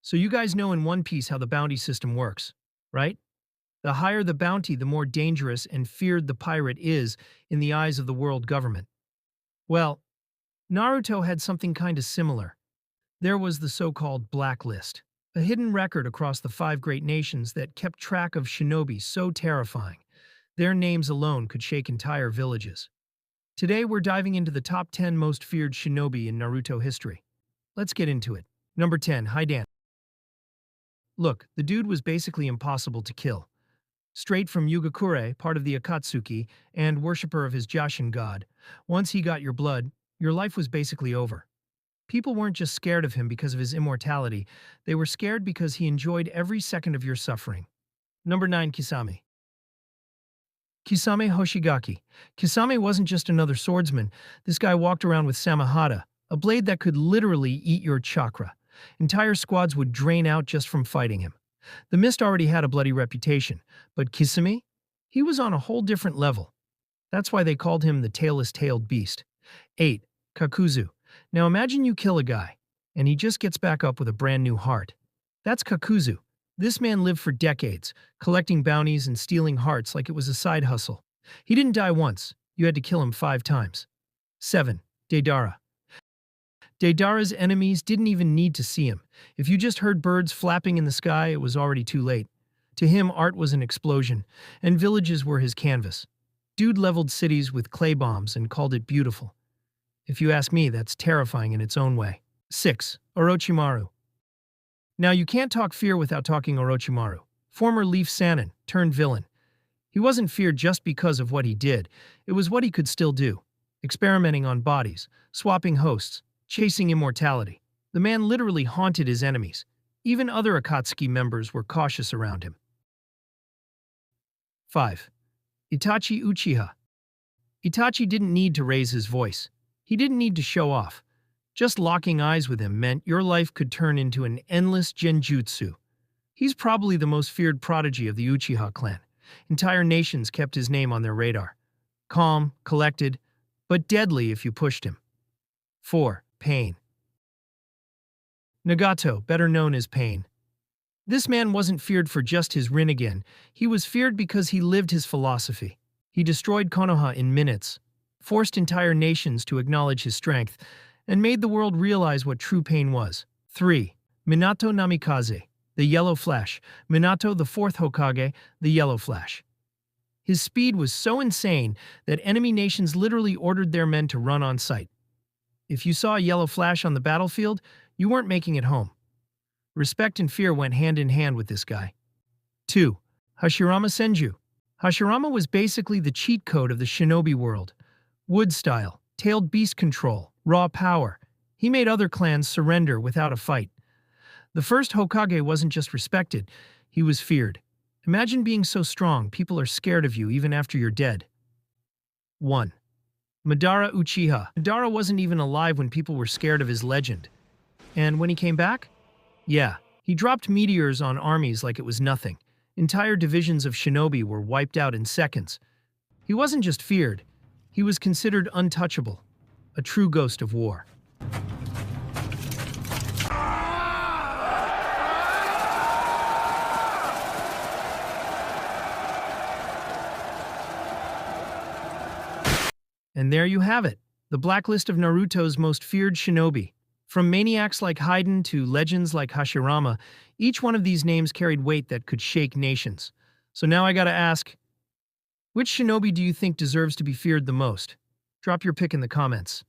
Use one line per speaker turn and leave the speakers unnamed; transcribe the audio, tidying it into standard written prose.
So you guys know in One Piece how the bounty system works, right? The higher the bounty, the more dangerous and feared the pirate is in the eyes of the world government. Well, Naruto had something kind of similar. There was the so-called blacklist, a hidden record across the five great nations that kept track of shinobi so terrifying. Their names alone could shake entire villages. Today we're diving into the top 10 most feared shinobi in Naruto history. Let's get into it. Number 10, Hidan. Look, the dude was basically impossible to kill. Straight from Yugakure, part of the Akatsuki, and worshipper of his Jashin god. Once he got your blood, your life was basically over. People weren't just scared of him because of his immortality, they were scared because he enjoyed every second of your suffering. Number 9, Kisame. Kisame Hoshigaki. Kisame wasn't just another swordsman. This guy walked around with Samahata, a blade that could literally eat your chakra. Entire squads would drain out just from fighting him. The Mist already had a bloody reputation, but Kisame? He was on a whole different level. That's why they called him the tailless-tailed beast. 8. Kakuzu. Now imagine you kill a guy, and he just gets back up with a brand new heart. That's Kakuzu. This man lived for decades, collecting bounties and stealing hearts like it was a side hustle. He didn't die once. You had to kill him 5 times. 7. Deidara. Deidara's enemies didn't even need to see him. If you just heard birds flapping in the sky, it was already too late. To him, art was an explosion, and villages were his canvas. Dude leveled cities with clay bombs and called it beautiful. If you ask me, that's terrifying in its own way. 6. Orochimaru. Now you can't talk fear without talking Orochimaru, former Leaf Sannin, turned villain. He wasn't feared just because of what he did, it was what he could still do. Experimenting on bodies, swapping hosts, chasing immortality. The man literally haunted his enemies. Even other Akatsuki members were cautious around him. 5. Itachi Uchiha. Itachi didn't need to raise his voice. He didn't need to show off. Just locking eyes with him meant your life could turn into an endless genjutsu. He's probably the most feared prodigy of the Uchiha clan. Entire nations kept his name on their radar. Calm, collected, but deadly if you pushed him. 4. Pain. Nagato, better known as Pain. This man wasn't feared for just his Rinnegan, he was feared because he lived his philosophy. He destroyed Konoha in minutes, forced entire nations to acknowledge his strength, and made the world realize what true pain was. 3. Minato Namikaze, the Yellow Flash. Minato, the 4th Hokage, the Yellow Flash. His speed was so insane that enemy nations literally ordered their men to run on sight. If you saw a yellow flash on the battlefield, you weren't making it home. Respect and fear went hand in hand with this guy. 2. Hashirama Senju. Hashirama was basically the cheat code of the shinobi world. Wood style, tailed beast control, raw power. He made other clans surrender without a fight. The first Hokage wasn't just respected, he was feared. Imagine being so strong, people are scared of you even after you're dead. 1. Madara Uchiha. Madara wasn't even alive when people were scared of his legend. And when he came back? Yeah, he dropped meteors on armies like it was nothing. Entire divisions of shinobi were wiped out in seconds. He wasn't just feared, he was considered untouchable, a true ghost of war. And there you have it, the blacklist of Naruto's most feared shinobi. From maniacs like Hidan to legends like Hashirama, each one of these names carried weight that could shake nations. So now I gotta ask, which shinobi do you think deserves to be feared the most? Drop your pick in the comments.